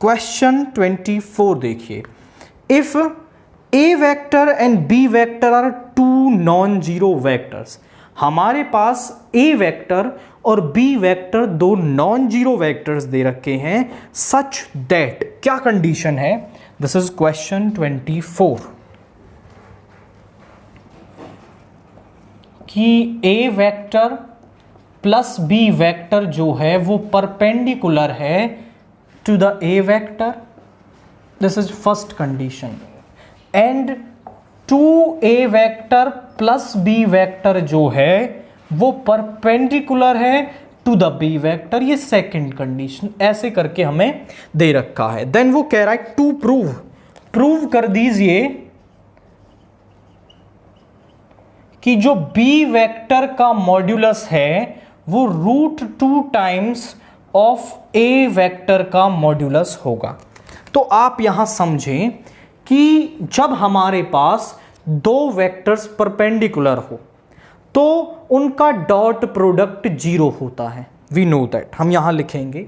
Question 24 देखिए, if A vector and B vector are two non zero vectors. हमारे पास A vector और B vector दो non zero vectors दे रखे हैं, सच दैट, क्या कंडीशन है? दिस इज क्वेश्चन 24 कि A vector plus B vector जो है वो परपेंडिकुलर है to the A vector, this is first condition, and two A vector plus B vector जो है वो परपेंडिकुलर है टू द बी वेक्टर, ये सेकंड कंडीशन। ऐसे करके हमें दे रखा है। देन वो कह रहा है टू प्रूव कर दीजिए कि जो बी वेक्टर का मॉड्यूलस है वो √2 टाइम्स ऑफ ए वेक्टर का मॉड्यूलस होगा। तो आप यहां समझें कि जब हमारे पास दो वेक्टर्स परपेंडिकुलर हो तो उनका डॉट प्रोडक्ट 0 होता है। We know that. हम यहां लिखेंगे,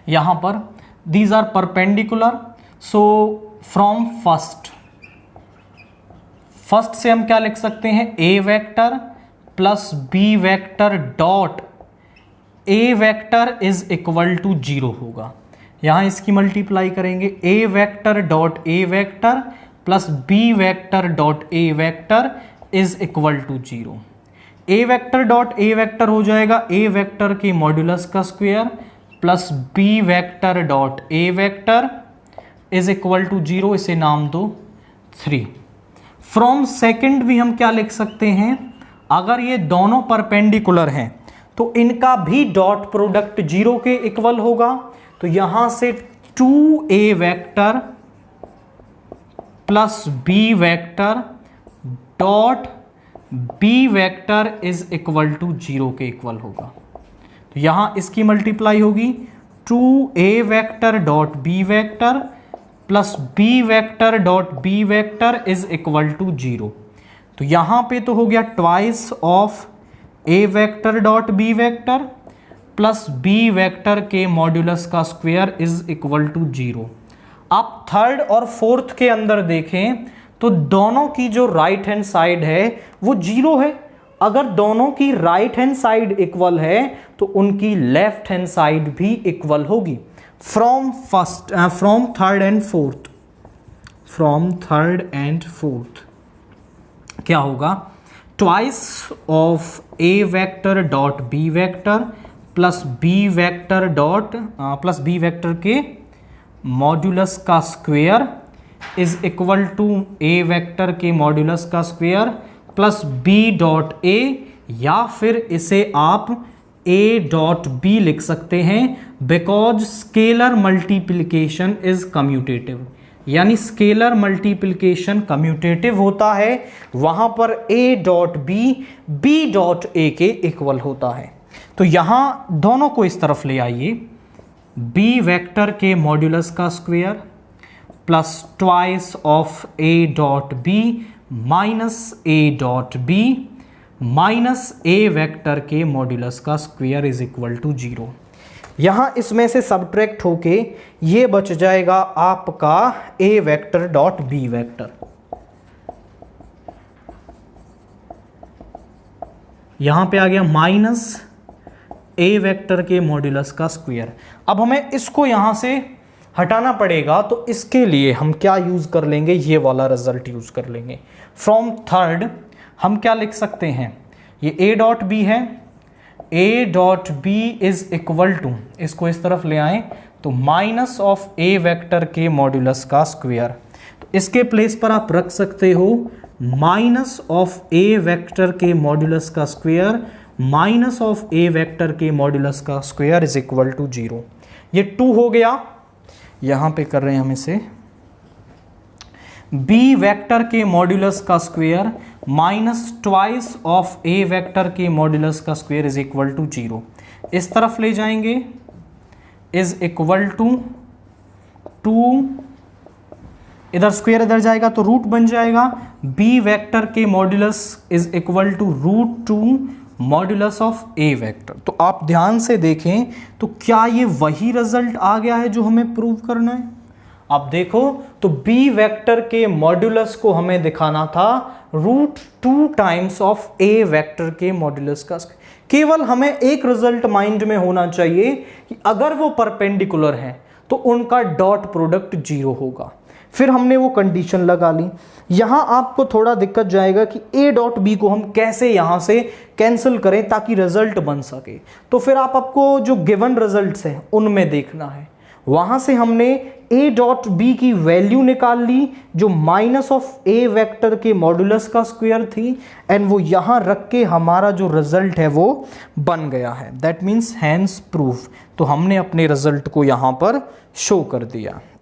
यहां पर these are perpendicular, so from first से हम क्या लिख सकते हैं? A vector plus B vector dot A vector is equal to 0 होगा। यहां इसकी मल्टीप्लाई करेंगे, A vector dot A vector plus B vector dot A vector is equal to 0। A vector dot A vector हो जाएगा A vector के modulus का square plus B vector dot A vector is equal to 0, इसे नाम दो 3। From second भी हम क्या लिख सकते हैं? अगर ये दोनों परपेंडिकुलर हैं तो इनका भी डॉट प्रोडक्ट 0 के इक्वल होगा। तो यहां से 2a vector plus B vector dot B vector is equal to 0 के इक्वल होगा। तो यहां इसकी मल्टीप्लाई होगी 2a vector dot B vector plus B vector dot B vector is equal to 0। तो यहां पे तो हो गया twice of A vector dot B vector plus B vector के मॉड्यूलस का स्क्वायर इज इक्वल टू 0। आप थर्ड और फोर्थ के अंदर देखें तो दोनों की जो राइट हैंड साइड है वो 0 है। अगर दोनों की राइट हैंड साइड इक्वल है तो उनकी लेफ्ट हैंड साइड भी इक्वल होगी। फ्रॉम थर्ड एंड फोर्थ क्या होगा? Twice of A vector dot B vector plus B vector के मॉड्यूलस का square is equal to A vector के मॉड्यूलस का square plus B dot A, या फिर इसे आप ए डॉट बी लिख सकते हैं because scalar multiplication is commutative. यानी स्केलर मल्टीप्लिकेशन कम्यूटेटिव होता है, वहां पर A dot B dot A के इक्वल होता है। तो यहां दोनों को इस तरफ ले आइए, बी वेक्टर के मॉड्यूलस का square plus twice of A dot B minus A dot B minus A vector के मॉड्यूलस का स्क्वायर इज इक्वल टू 0। यहां इसमें से सब्ट्रैक्ट होके ये बच जाएगा आपका ए वेक्टर डॉट बी वेक्टर। यहां पे आ गया माइनस ए वेक्टर के मॉड्यूलस का स्क्वायर। अब हमें इसको यहां से हटाना पड़ेगा, तो इसके लिए हम क्या यूज कर लेंगे? ये वाला रिजल्ट यूज कर लेंगे। फ्रॉम थर्ड हम क्या लिख सकते हैं? ये ए डॉट बी है, A dot B is equal to, इसको इस तरफ ले आए तो माइनस ऑफ ए वेक्टर के मॉड्यूलस का स्क्वायर। तो इसके प्लेस पर आप रख सकते हो माइनस ऑफ ए वेक्टर के मॉड्यूलस का square minus of A vector के मॉड्यूलस का स्क्वायर इज इक्वल टू 0। ये 2 हो गया, यहां पे कर रहे हैं हम इसे बी वेक्टर के मॉड्यूलस का square minus twice of A vector के मॉड्यूलस का स्क्वायर इज इक्वल टू 0। इस तरफ ले जाएंगे इज इक्वल टू 2, इधर स्क्वायर इधर जाएगा तो रूट बन जाएगा। बी वेक्टर के modulus is equal to √2 modulus of A vector. तो आप ध्यान से देखें तो क्या ये वही रिजल्ट आ गया है जो हमें प्रूव करना है? अब देखो तो बी वेक्टर के मॉड्यूलस को हमें दिखाना था √2 टाइम्स ऑफ ए वेक्टर के मॉड्यूलस का। केवल हमें एक रिजल्ट माइंड में होना चाहिए कि अगर वो परपेंडिकुलर हैं तो उनका डॉट प्रोडक्ट 0 होगा। फिर हमने वो कंडीशन लगा ली। यहां आपको थोड़ा दिक्कत जाएगा कि ए डॉट बी को हम कैसे यहां से कैंसिल करें ताकि रिजल्ट बन सके। तो फिर आपको जो गिवन रिजल्ट्स हैं उनमें देखना है। वहां से हमने ए डॉट बी की वैल्यू निकाल ली जो माइनस ऑफ ए वेक्टर के मॉड्यूलस का स्क्वायर थी, एंड वो यहां रख के हमारा जो रिजल्ट है वो बन गया है। That means hence proof. तो हमने अपने रिजल्ट को यहां पर शो कर दिया।